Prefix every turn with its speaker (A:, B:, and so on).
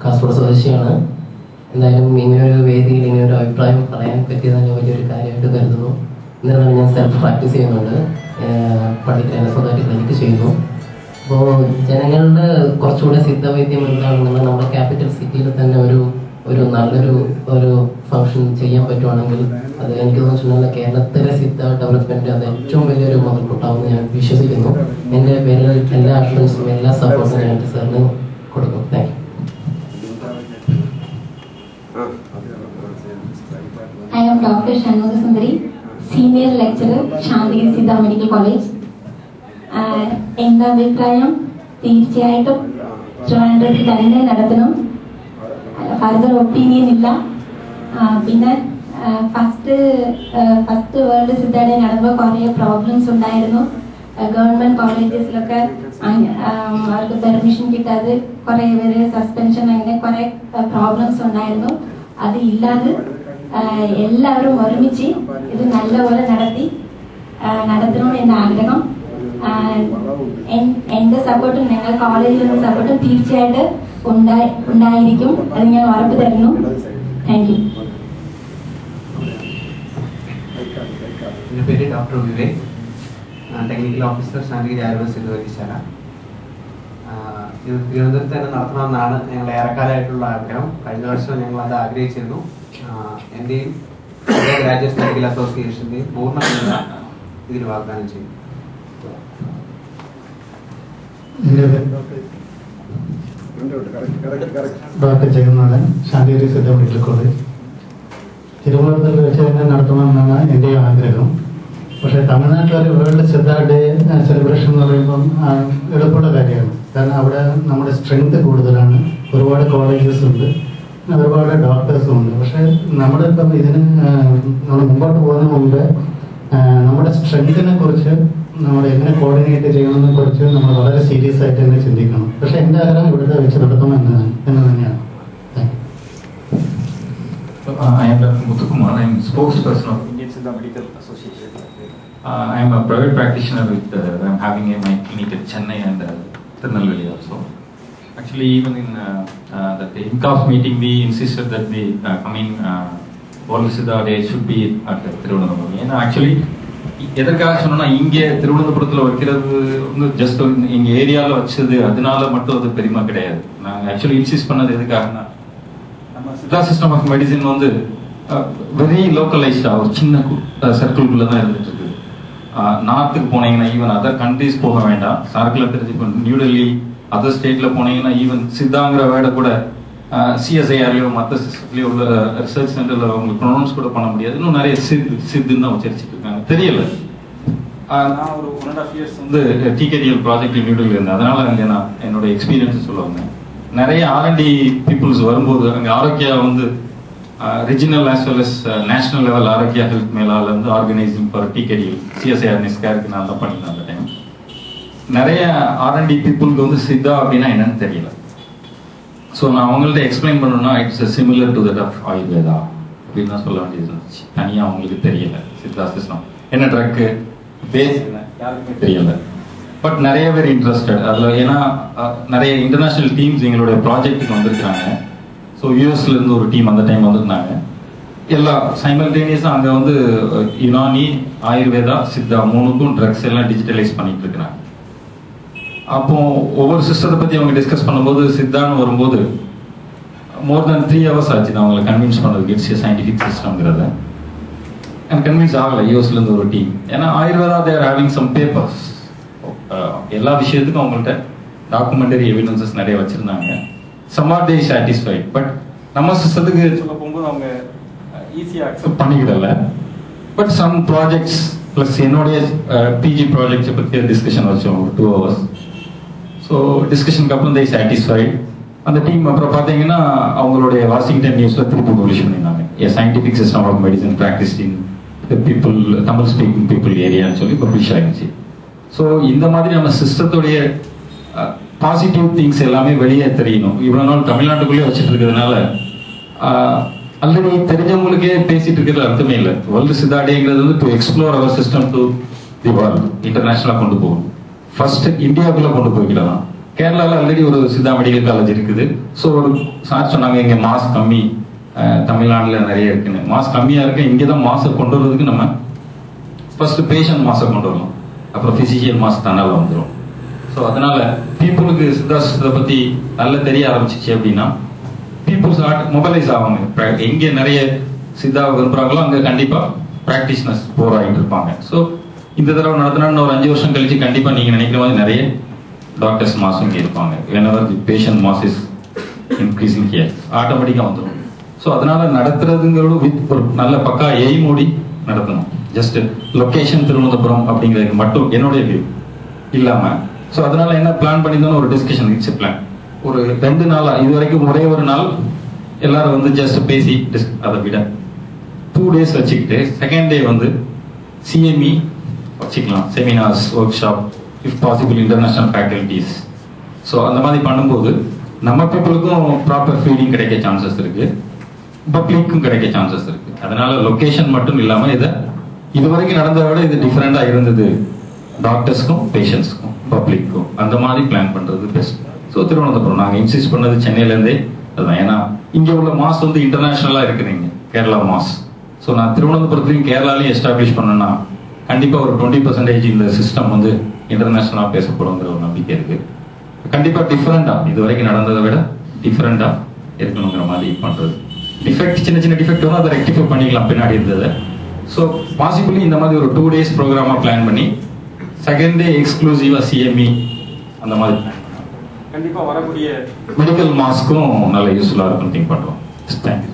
A: കാസർഗോഡ് സ്വദേശിയാണ്. എന്തായാലും ഇങ്ങനൊരു വേദിയിൽ ഇങ്ങനൊരു അഭിപ്രായം പറയാൻ പറ്റിയത് തന്നെ വലിയൊരു കാര്യമായിട്ട് കരുതുന്നു. എന്നിരുന്നാലും ഞാൻ സെൽഫ് പ്രാക്ടീസ് ചെയ്യുന്നുണ്ട്, പഠിക്കാൻ സ്വന്തമായിട്ട് ക്ലിനിക്ക് ചെയ്യുന്നു. അപ്പോൾ ജനങ്ങളുടെ കുറച്ചുകൂടെ സിദ്ധവൈദ്യം എന്താണെന്നുള്ളത് നമ്മുടെ ക്യാപിറ്റൽ സിറ്റിയിൽ തന്നെ ഒരു നല്ലൊരു ഫംഗ്ഷൻ ചെയ്യാൻ പറ്റുവാണെങ്കിൽ അത് എനിക്ക് തോന്നിച്ചിട്ടുണ്ടെങ്കിൽ കേരളത്തിലെ സിദ്ധ ഡെവലപ്മെൻറ്റ് അത് ഏറ്റവും വലിയൊരു മുതൽക്കൂട്ടാവുമെന്ന് ഞാൻ വിശ്വസിക്കുന്നു. എൻ്റെ പേരിൽ എല്ലാ അഷുറൻസും എല്ലാ സപ്പോർട്ടും ഞാൻ എൻ്റെ സാറിന് കൊടുക്കും. Thank you.
B: I am Dr. Shanmugha Sundari, Senior Lecturer, Shantigiri Siddha Medical College. എൻ്റെ അഭിപ്രായം തീർച്ചയായിട്ടും ട്രിവാൻഡ്രത്തിൽ തന്നെ നടത്തണം. ഫർദർ ഒപ്പീനിയൻ ഇല്ല. പിന്നെ ഫസ്റ്റ് വേൾഡ് സിദ്ധ ഡേ നടന്നപ്പോൾ കുറേ പ്രോബ്ലംസ് ഉണ്ടായിരുന്നു. ഗവൺമെൻറ് കോളേജസിലൊക്കെ അവർക്ക് പെർമിഷൻ കിട്ടാതെ കുറേ പേര് സസ്പെൻഷൻ, അങ്ങനെ കുറേ പ്രോബ്ലംസ് ഉണ്ടായിരുന്നു. അത് ഇല്ലാതെ എല്ലാവരും ഒരുമിച്ച് ഇത് നല്ലപോലെ നടത്തണമെന്ന് എൻ്റെ ആഗ്രഹം. എൻ്റെ സപ്പോർട്ടും ഞങ്ങൾ കോളേജിലുള്ള സപ്പോർട്ടും തീർച്ചയായിട്ടും ഉണ്ടായിരിക്കും. അത് ഞാൻ ഉറപ്പ് തരുന്നു. Thank you.
C: എൻ്റെ പേര് doctor Vivek, technical officer, Santhigiri Ayurveda സിദ്ധവൈദ്യശാല. ഇത് തിരുവനന്തപുരത്ത് തന്നെ നടത്തണമെന്നാണ് ഞങ്ങളുടെ ഏറെക്കാലമായിട്ടുള്ള ആഗ്രഹം. കഴിഞ്ഞ വർഷം ഞങ്ങൾ അത് ആഗ്രഹിച്ചിരുന്നു. എൻ്റെയും ഗ്രാജുവേറ്റ് മെഡിക്കൽ അസോസിയേഷൻ്റെയും പൂർണ്ണ പിന്തുണ ഇതിന് വാഗ്ദാനം ചെയ്യും.
D: Doctor Jagannathan, Santhigiri Siddha medical college. തിരുവനന്തപുരത്തിൽ വെച്ച് തന്നെ നടത്തണമെന്നാണ് എൻ്റെ ആഗ്രഹം. പക്ഷേ തമിഴ്നാട്ടിലൊരു വേൾഡ് സിദ്ധ ഡേ സെലിബ്രേഷൻ എന്ന് പറയുമ്പം എളുപ്പമുള്ള കാര്യമാണ്. കാരണം അവിടെ നമ്മുടെ സ്ട്രെങ്ത് കൂടുതലാണ്, ഒരുപാട് കോളേജസ് ഉണ്ട്, ഒരുപാട് ഡോക്ടേഴ്സും ഉണ്ട്. പക്ഷേ നമ്മളിപ്പം നമ്മൾ മുമ്പോട്ട് പോകുന്നതിന് മുമ്പ് നമ്മുടെ സ്ട്രെങ്തിനെ കുറിച്ച്, നമ്മൾ എങ്ങനെ കോർഡിനേറ്റ് ചെയ്യണമെന്നെ കുറിച്ച് നമ്മൾ വളരെ സീരിയസ് ആയിട്ട് തന്നെ ചിന്തിക്കണം. പക്ഷേ എൻ്റെ ആഗ്രഹം ഇവിടുത്തെ വെച്ച് നടത്തണം എന്ന് തന്നെയാണ്.
E: I am Dr. Muthukumar. I am spokesperson of Indian Siddha Medical Association. I am a private practitioner with, I am having my clinic at Chennai and Tirunelveli also. Actually, even in the INCAF meeting, we insisted that the coming World Siddha Day should be at Tirunelveli. And actually, எதற்காக சொன்னா இங்கே திருவனந்தபுரத்தில் வைக்கிறது வந்து just எங்க ஏரியாவில் வச்சது, அதனால மட்டும் அது பெருமை கிடையாது. நாங்கள் ஆக்சுவலி இன்சிஸ்ட் பண்ணது எதுக்காகனா, நம்ம சித்தா சிஸ்டம் ஆஃப் மெடிசின் வந்து வெரி லோக்கலைஸ்டா ஒரு சின்ன சர்க்கிள்குள்ள தான் இருந்துட்டு இருக்கு. நார்த்துக்கு போனீங்கன்னா ஈவன் அதர் கண்ட்ரிஸ் போக வேண்டாம். சர்க்கிள் தெரிஞ்சு நியூ டெல்லி அதர் ஸ்டேட்ல போனீங்கன்னா ஈவன் சித்தாங்கிற வேர்டை கூட சிஎஸ்ஐஆர்லயோ மற்ற சிஸ்டத்துலயோ உள்ள ரிசர்ச் சென்டர்ல உங்களுக்கு ப்ரொனவுன்ஸ் கூட பண்ண முடியாது. இன்னும் நிறைய சித்துன்னு தான் உச்சரிச்சுட்டு இருக்காங்க, தெரியல. நான் ஒரு 1.5 years வந்து டிகேடிஎல் ப்ராஜெக்ட் நியூ டெல்லி இருந்தேன். அதனால அங்கே நான் என்னோட எக்ஸ்பீரியன்ஸ் சொல்ல வந்தேன். நிறைய ஆர்என்டி பீப்புள்ஸ் வரும்போது அங்கே ஆரோக்கியா வந்து regional as well as national level Arogya health மேலால வந்து ஆர்கனைசிங் ஃபார் டிகேடிஎல் சிஎஸ்ஐஆர் நெஸ்காருக்கு நான் தான் பண்ணியிருந்தேன் அந்த டைம். நிறைய ஆர்என்டி பீப்புளுக்கு வந்து சித்தா அப்படின்னா என்னன்னு தெரியல. ஸோ நான் அவங்கள்ட்ட எக்ஸ்பிளைன் பண்ணணும்னா it's similar to that of Ayurveda அப்படின்னு தான் சொல்ல வேண்டியது இருந்துச்சு. தனியாக அவங்களுக்கு தெரியல சித்தா சிஸ்டம் என்ன, ட்ரக்கு பேஸ் என்ன யாருக்குமே தெரியல. பட் நிறைய பேர் இன்ட்ரெஸ்டட் அதில். ஏன்னா நிறைய இன்டர்நேஷ்னல் டீம்ஸ் எங்களுடைய ப்ராஜெக்ட்டுக்கு வந்திருக்கிறாங்க. ஸோ யூஎஸ்ல இருந்து ஒரு டீம் அந்த டைம் வந்திருந்தாங்க. எல்லாம் சைமல்டேனியஸாக அங்கே வந்து யுனானி, ஆயுர்வேதா, சித்தா மூணுக்கும் ட்ரக்ஸ் எல்லாம் டிஜிட்டலைஸ் பண்ணிட்டு இருக்கிறாங்க. அப்போ ஒவ்வொரு சிஸ்டத்தை பற்றி அவங்க டிஸ்கஸ் பண்ணும்போது சித்தான்னு வரும்போது மோர் தென் 3 hours ஆச்சு நான் அவங்களை கன்வின்ஸ் பண்ணதுக்கு இட்ஸ் சயின்டிஃபிக் சிஸ்டம்ங்கிறத. எனக்கு கன்வின்ஸ் ஆகலை யூஎஸ்லேருந்து ஒரு டீம். ஏன்னா Ayurveda they're having some papers, எல்லா விஷயத்துக்கும் அவங்கள்ட்ட டாக்குமெண்டரி எவிடன்சஸ் நிறைய வச்சுருந்தாங்க. Somewhat they satisfied. பட் நம்ம சிஸ்டத்துக்கு சொல்ல போகும்போது அவங்க ஈஸியாக அக்செப்ட் பண்ணிக்கிடல. பட் சம் ப்ராஜெக்ட்ஸ் ப்ளஸ் என்னுடைய பிஜி ப்ராஜெக்ட்ஸை பற்றி டிஸ்கஷன் வச்சோம் ஒரு 2 hours. ஸோ டிஸ்கஷனுக்கு அப்புறம் தே சாட்டிஸ்ஃபைட். அந்த டீம் அப்புறம் பார்த்தீங்கன்னா அவங்களுடைய வாஷிங்டன் நியூஸில் திருப்பி பப்ளிஷ் பண்ணியிருந்தாங்க. A scientific system of medicine practice in people, Tamil speaking people ஏரியான்னு சொல்லி பப்ளிஷ் ஆகிடுச்சு. ஸோ இந்த மாதிரி நம்ம சிஸ்டத்துடைய பாசிட்டிவ் திங்ஸ் எல்லாமே வெளியே தெரியணும். இவ்வளோ நாள் தமிழ்நாட்டுக்குள்ளேயே வச்சுட்டு இருக்கிறதுனால ஆல்ரெடி தெரிஞ்சவங்களுக்கே பேசிட்டு இருக்கிறது அர்த்தமே இல்லை. வேர்ல்டு சித்தா டேங்கிறது வந்து to explore our system to the world, இன்டர்நேஷனலாக கொண்டு போகணும். ஃபர்ஸ்ட் இந்தியாவுக்குள்ள கொண்டு போய்க்கிடலாம். கேரளாவில் ஆல்ரெடி ஒரு சித்தா மெடிக்கல் காலேஜ் இருக்குது. ஸோ ஒரு சார் சொன்னாங்க இங்கே மாஸ் கம்மி, தமிழ்நாட்டில் நிறைய இருக்குன்னு. மாஸ் கம்மியாக இருக்கு, இங்கே தான் மாசை கொண்டு வரதுக்கு நம்ம ஃபர்ஸ்ட் பேஷண்ட் மாசை கொண்டு வரணும், அப்புறம் பிசிஷியல் மாஸ் தன்னால் வந்துடும். ஸோ அதனால பீப்புளுக்கு சித்தாஸ்திரத்தை பற்றி நல்லா தெரிய ஆரம்பிச்சிச்சு அப்படின்னா பீப்புள்ஸ் மொபைலைஸ் ஆவாங்க. எங்கே நிறைய சித்தாவை விரும்புகிறாங்களோ அங்கே கண்டிப்பாக ப்ராக்டிஷனர்ஸ் போராடிட்டு இருப்பாங்க. ஸோ இந்த தடவை நடத்தினா ஒரு 5 வருஷம் கழிச்சு கண்டிப்பாக நீங்கள் நினைக்கிற மாதிரி நிறைய டாக்டர்ஸ் மாஸும் இங்கே இருப்பாங்க. whenever the patient mass is increasing here ஆட்டோமேட்டிக்காக வந்துடும். ஸோ அதனால நடத்துறதுங்கிறது வித் ஒரு நல்ல பக்கா எய்மோடி நடத்தணும். ஜஸ்ட் லொக்கேஷன் திருவனந்தபுரம் அப்படிங்கிறது மட்டும் என்னுடைய வியூ இல்லாமல். ஸோ அதனால என்ன பிளான் பண்ணியிருந்தோன்னு ஒரு டிஸ்கஷன், இட்ஸ் பிளான். ஒரு 2 நாளா இது வரைக்கும் ஒரே ஒரு நாள் எல்லாரும் வந்து ஜஸ்ட் பேசி அதை விட 2 days வச்சுக்கிட்டு செகண்ட் டே வந்து சிஎம்இ வச்சுக்கலாம், seminars, work shop, if possible international faculties. So அந்த மாதிரி பண்ணும்போது நம்ம பீப்புளுக்கும் ப்ராப்பர் ஃபீடிங் கிடைக்க சான்சஸ் இருக்கு, பப்ளிக்கும் கிடைக்க சான்சஸ் இருக்கு. அதனால லொகேஷன் மட்டும் இல்லாமல் இது வரைக்கும் நடந்ததை விட இது டிஃப்ரெண்டா இருந்தது டாக்டர்ஸ்க்கும் பேஷண்ட்ஸ்க்கும் பப்ளிக்கும். அந்த மாதிரி பிளான் பண்றது பெஸ்ட். ஸோ திருவனந்தபுரம் நாங்கள் இன்சிஸ்ட் பண்ணது சென்னையிலேருந்தே அதுதான். ஏன்னா இங்கே உள்ள மாஸ் வந்து இன்டர்நேஷனலாக இருக்குதுங்க, கேரளா மாஸ். ஸோ நான் திருவனந்தபுரத்துலையும் கேரளாலையும் எஸ்டாப்ளிஷ் பண்ணேன்னா கண்டிப்பாக ஒரு 20% இந்த சிஸ்டம் வந்து இன்டர்நேஷனலாக பேசப்படுங்கிற ஒரு நம்பிக்கை இருக்கு. கண்டிப்பாக டிஃப்ரெண்டாக இது வரைக்கும் நடந்ததை விட டிஃப்ரெண்டாக இருக்கணுங்கிற மாதிரி பண்ணுறது. டிஃபெக்ட் சின்ன சின்ன டிஃபெக்ட் வரும், அதை ரெக்டிஃபை பண்ணிக்கலாம் பின்னாடி இருந்ததை. ஸோ பாசிபிளி இந்த மாதிரி ஒரு 2 days ப்ரோக்ராமாக பிளான் பண்ணி செகண்ட் டே எக்ஸ்க்ளூசிவாக சிஎம்இ அந்த மாதிரி கண்டிப்பாக வரக்கூடிய மெடிக்கல் மாஸ்க்கும் நல்ல யூஸ்ஃபுல்லாக இருக்குன்னு திங்க் பண்ணுறோம். தேங்க்யூ.